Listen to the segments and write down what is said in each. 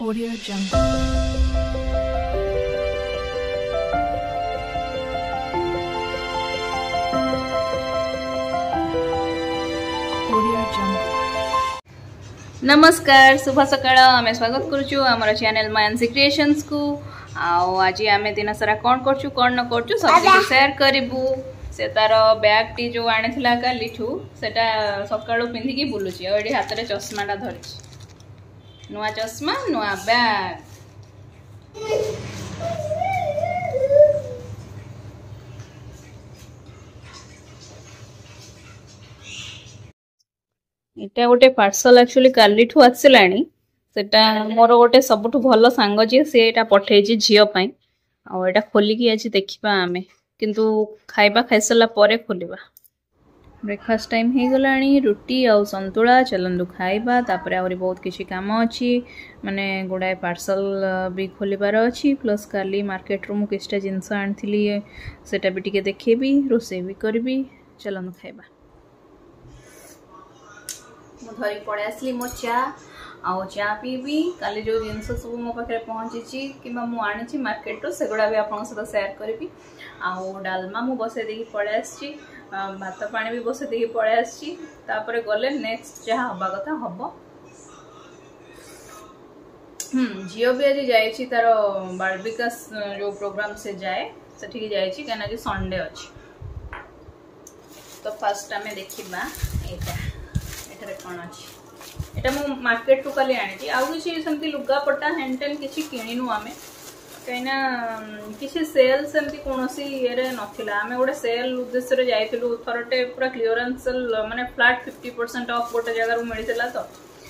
Audio Jungle. Audio Jungle. नमस्कार शुभ सकाळ आम स्वागत करुचु आमर चैनल मानसी क्रिएशंस को आज आम दिन सारा कौन करचु कौन न करचु सब शेयर करिबु से तार बैग टी जो आनी कालीठू सेटा सकाळु पिंधिकी बुलुची और ये हाथ में चश्माटा धरिची नुआ चश्मा नुआ बैग इटा गोटे पार्सल एक्चुअली कालीठू आसलानी सेटा मोर गोटे सबुठु भल सांग जी से एटा पठेजी झियो पई आ एटा खोलिकी आज देखिबा आमे किंतु खाइबा खाइ सला परे खोलिबा ब्रेकफास्ट टाइम हे गलानी रोटी आ संतुला चलंदु खाइबा तापरे आउरी बहुत किछि काम अछि माने गुडाय पार्सल भी खोलिबार अछि प्लस काली मार्केट रो मु किछटा जिंस आनथिली सेटा भी टिके देखेबी रोसे भी करबी चलंदु खाइबा धरी पड़े आसली मो चा आउ चा पीबी काली जो जिनस सब मो पाखे पहुँची कि आनी मार्केट रो सेगुड़ा भी आपन सहित शेयर करी आउ डालमा मु बसे देकी पड़े आसी भात पानी भी बसे देकी पड़े आसी तापरे गले नेक्स्ट जहाँ हवा कथा हम झील भी आज जाइए तार बाल विकास जो प्रोग्राम से जाए से जाइए क्या आज संडे अच्छी तो फास्ट आम देखा यहाँ कौन अच्छी एटा मु मार्केट टू काली आनी आउ किसी सेमती लुगापटा हैंटेन किसी किणीनु आमे कहीं किसी सेल सेमती कौन ये नाला आम गोटे सेल उद्देश्य जाइलु थरटे पूरा क्लीयरेंस सेल माने फ्लैट 50% ऑफ गोटे जगह मिलता तो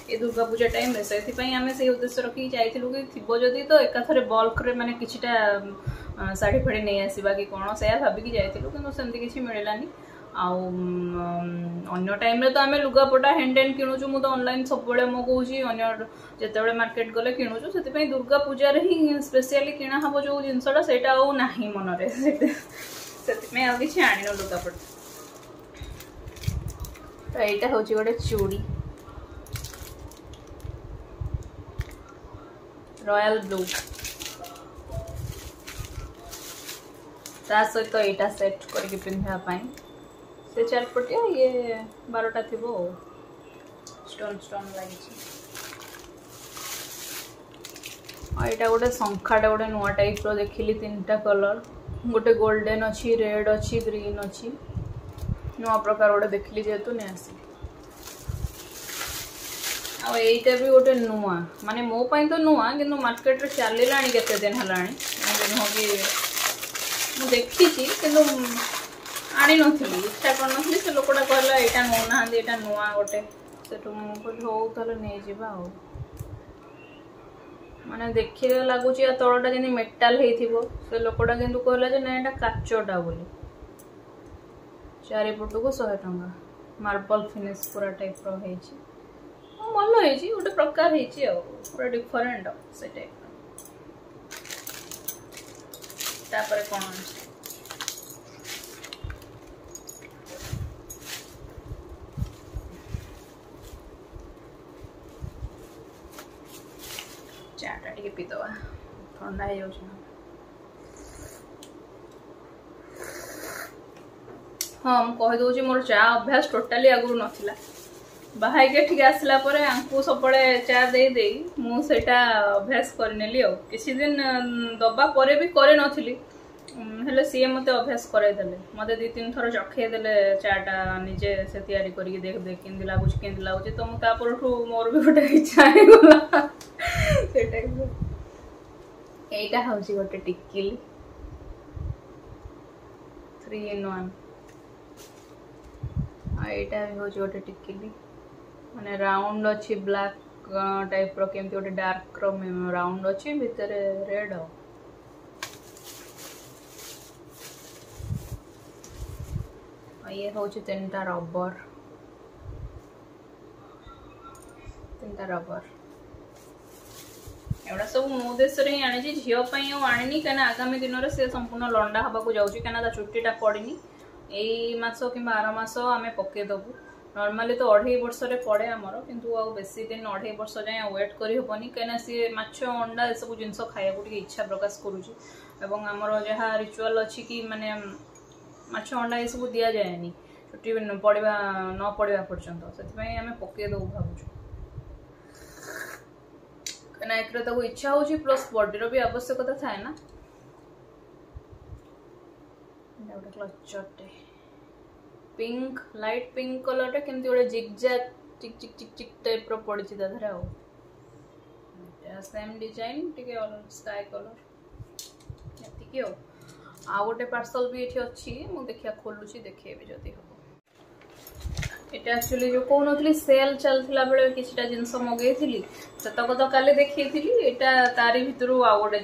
ये दुर्गा पूजा टाइम रे से आम से उद्देश्य रखी जाइलु कि थी जदि तो एकाथरे बल्क रे माने किछिटा साड़ी फाड़ी नहीं आसवा कि कौन से भाविकी जाइलु कि सेमती किसी मिललानी अन्य टाइम रे तो आम लुगापटा हैंडेन किणुचु मु तो ऑनलाइन सब बड़े मगौची अन्य जेते मार्केट गले किणुचु से दुर्गा पूजा रे ही स्पेशली किणा हम जो जिनसटा सेटा आउ नाही मन रे से आ किसी आनिनो लुगापटा तो यहाँ हूँ गोटे चूड़ी रॉयल ब्लू ता सहित यहाँ सेट करके पिंधापी से चारपटिया ये 12टा थी स्टोन स्टोन लगी यहाँ गोटे शंखाटा गोटे नुआ टाइप रो देखिली 3टा कलर गोटे गोल्डन अच्छी रेड अच्छी ग्रीन अच्छी नुआ प्रकार गोटे देखिली जेहेतु नहीं आसी आईटा भी गोटे नुआ माने मो पाई तो नुआ कि मार्केट रे चलिलानी केते दिन हलानी नुह कि मु देखी कि आनी नथली इच्छा करनथली से लोकटा कहला एटा नो नाहंदी एटा नुआ गोटे सेटु मु कहली हो तले नै जिबा हो माने देखिले लागुची आ तळटा जेनी मेटल हेथिबो से लोकटा किंतु कहला जे नै एटा काचोटा बोली चारि पटु को 100 टंका मार्बल फिनिश पूरा टाइप रो हेची मल्लो हेची गोटे प्रकार हेची आ पूरा डिफरेंट से टाइप तापर कोन चाटा टे पीदवा ठंडा हो हाँ मुझे मोर चा अभ्यास टोटाली आगु नाला बाहर ठीक आसला सब चा दे मुझा अभ्यास करनेली किसी दिन दबा पर भी करे नथिली हेले सी मते अभ्यास कराइदेले मते 2-3 थर चखेदेले चाटा निजे से तैयारी करके देख देख केंदी लागुच तो मुझे परठू मोर भी गोटे इच्छा है गला एटा हूँ गोटे टिकिली 3 in 1 एटा भी हूँ गोटे टिकिली माने राउंड अच्छी ब्लैक टाइप रो केमती गोटे डार्क रो राउंड अच्छी भितर रेड हो ये हूँ 3टा रबर एवढा सब मो देश ही आनी झीपाई आनी कहीं आगामी दिन में से संपूर्ण लंडा हवा को जाऊँगी कहीं चुट्टीटा पड़नी यही मस कि 12 मास आम पकईदेबू नॉर्मली तो 2.5 वर्ष रे पड़े आमर किंतु आ बेसी दिन 2.5 वर्ष जाए वेट करी होबनी कहीं सी माछ अंडा ए सब जिनस खाया को इच्छा प्रकाश करूची एवं आमर जहाँ रिचुअल अच्छी कि माने माछ अंडा ये सब दि जाएनी छुट्टी पड़ा न पड़ा पर्यंत से आम पकई दू भावुँ कहीं एक इच्छा हो प्लस बॉडी भी आवश्यकता थाए ना गोटे क्लचरटे पिंक लाइट पिंक कलर टा केमती गोटे जिगजैग चिक चिक चिक चिक टाइप रो पड़ी ताधर आ सेम डिजाइन टिके स्काई कलर एतिकी आ गोटे पार्सल भी ये अच्छी मु देखिया खोलुची देखेबी जदी हो एटा एक्चुअली जो कहू नथली सेल चलथिला बेले किछटा जिंस मगेइथिली तक तो काली देखिएथिली एटा तारी भितरु आ गोटे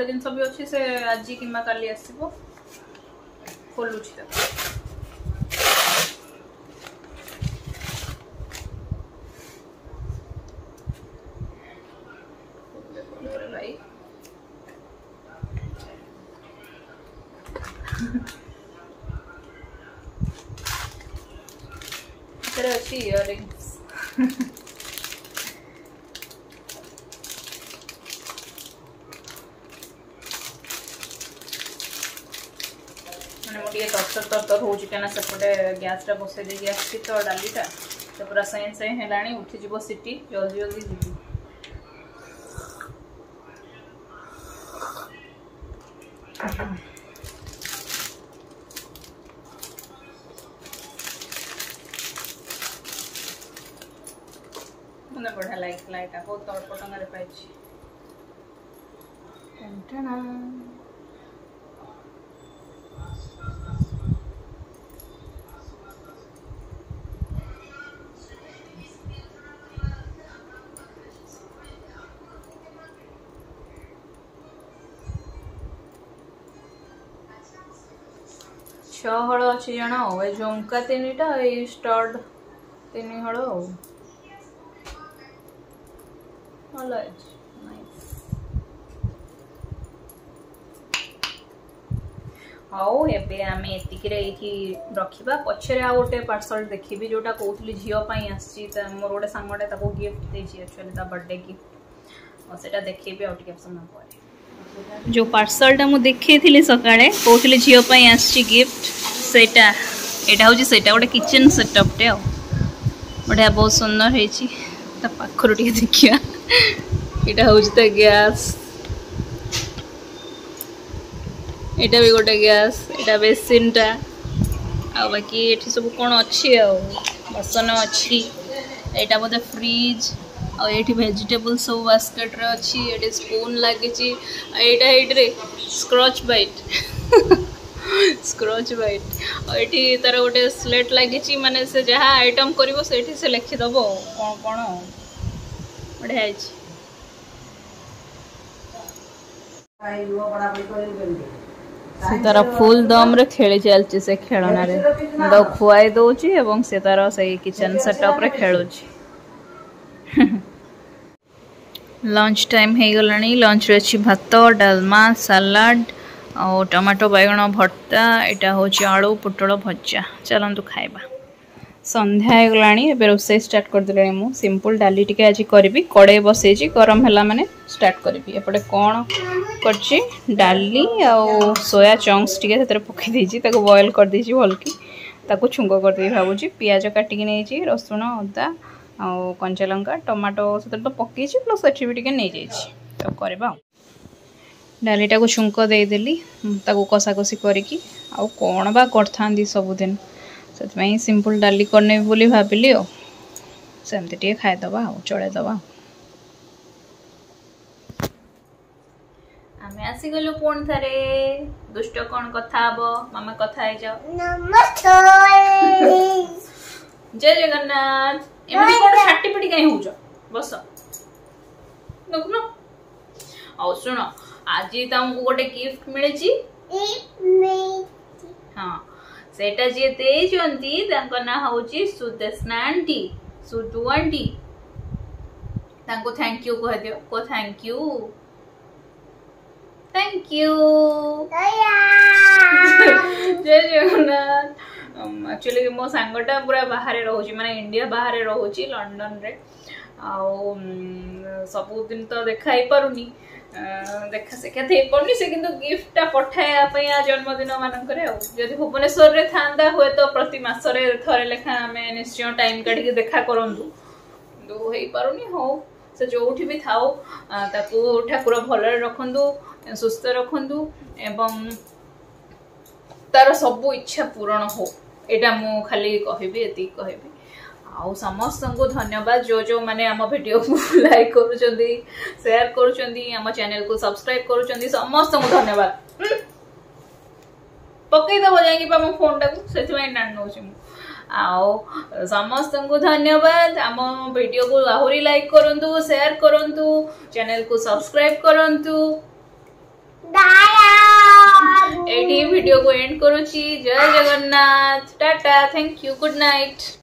जिंस भी अच्छी से आज किमा काली आसीबो खोलुची भाई अच्छी इयरिंग्स मैंने तर हो सेपटे गैस बसई देगी आसी तो डालीटा तो पूरा सही सही है उठीज सीटी जल्दी जल्दी जी मुझे बढ़िया लाइट बहुत अल्प टंगार पाई हल अच्छी जन ये झुमका 3टा ये स्टड 3 हल भल हाउ एबे आम एति रखा पछरे आ गोटे पार्सल देखी जोटा कहती झीपाई आसी मोर गोटे सांगटे गिफ्ट देती एक्चुअली बर्थडे गिफ्ट और सेटा देखी आगे समय पर जो पार्सलटा मु देखी सकाळे कहती झीपाई आसी गिफ्ट सेटा एटा हूँ सेटा गोटे किचन सेटअपटे बढ़िया बहुत सुंदर है पाखर टे देखिया यहाँ हूँ तो गैस एटा भी गोटे गैस एटा बेसिनटा आ बाकी ये सब कौन अच्छी बसन अच्छी एटा बोधे फ्रिज और ये वेजिटेबल सब बास्केट रे अच्छी ये स्पून लगी ये स्क्रच बाइट स्क्रच बाइट और ये तार गोटे स्लेट लगी माने से जहाँ आइटम करिवो सेठी से लिखिदब कौन कौन बढ़िया से तार फुल दम रे खेली चलची से खेलना रे तो खुआई दउची एवं से तार से किचन सेटअप रे खेलुची लंच टाइम हे गलानी लंच रे अछि भात डालमा सलाड और टमाटो बैगण भर्ता एटा होची आलू पुटल भजा चलंतु खाइबा संध्या हो गलानी एबे रोसे स्टार्ट कर देले मु सिंपल डाली टिके आज करबी कड़े बसेजी गरम हला माने स्टार्ट करबी एपटे कोन करची डाली आ सोया चंक्स टिके सेतरे पकई देजी ताको बॉयल कर देजी भलकी ताको छुंको कर दे भाबुची प्याज काटी के नेजी रसुन अदा आ कंचा लंका टमाटो सेतरे तो पकईची प्लस एठी भी टिके नै जाईची तो करबा डालीटा को छुंको दे देली ताको कसा कसी करिकी आ कोन बा करथांदी सब दिन से सिंपल डाली करने बोली भाविली सेमती टे खाईदबा चलैदबा आम आसीगलु पुणी थे दुष्ट कौन कथा हम मामा कथा जाओ जय जगन्नाथ एमती कौन छाटी पिटी कहीं हो बस देखुन आ शुण आज तुमको गोटे गिफ्ट मिले हाँ सेटा जी देचंती तांको ना होची सुदेशना आंटी सुदु आंटी तांको थैंक यू कह दियो को थैंक यू जय जगन्नाथ एक्चुअली मो सांगटा पूरा बाहर रोचे माने इंडिया बाहर रोचे लंडन रे सब दिन तो देखा ही पारुनी देखा साक्षात हो पानी से किंतु गिफ्ट पठाया जन्मदिन मानकर जदि भुवनेश्वर रे था हुए तो प्रति मासरे थरे लेखा आम निश्चय टाइम काढ़ी देखा करूँ किंतु हो पारुनी हो से जो भी थाओ ताकू ठाकुर भलरे रखंदु सुस्थ रखंदु एवं तार सब इच्छा पूरण हो एटा मु खाली कहबी एति कहबी आउ समस्त को धन्यवाद जो माने आम वीडियो को लाइक करूचंदी शेयर करूचंदी आम चैनल को सब्सक्राइब करूचंदी समस्त को धन्यवाद पकई दबो जाई कि फोन टा को सेति में नान नउछि मु आओ समस्त को धन्यवाद आम वीडियो को आहुरी लाइक करंतु शेयर करंतु चैनल को सब्सक्राइब करंतु एटी वीडियो को एंड करूची जय Jagannath Tata thank you good night.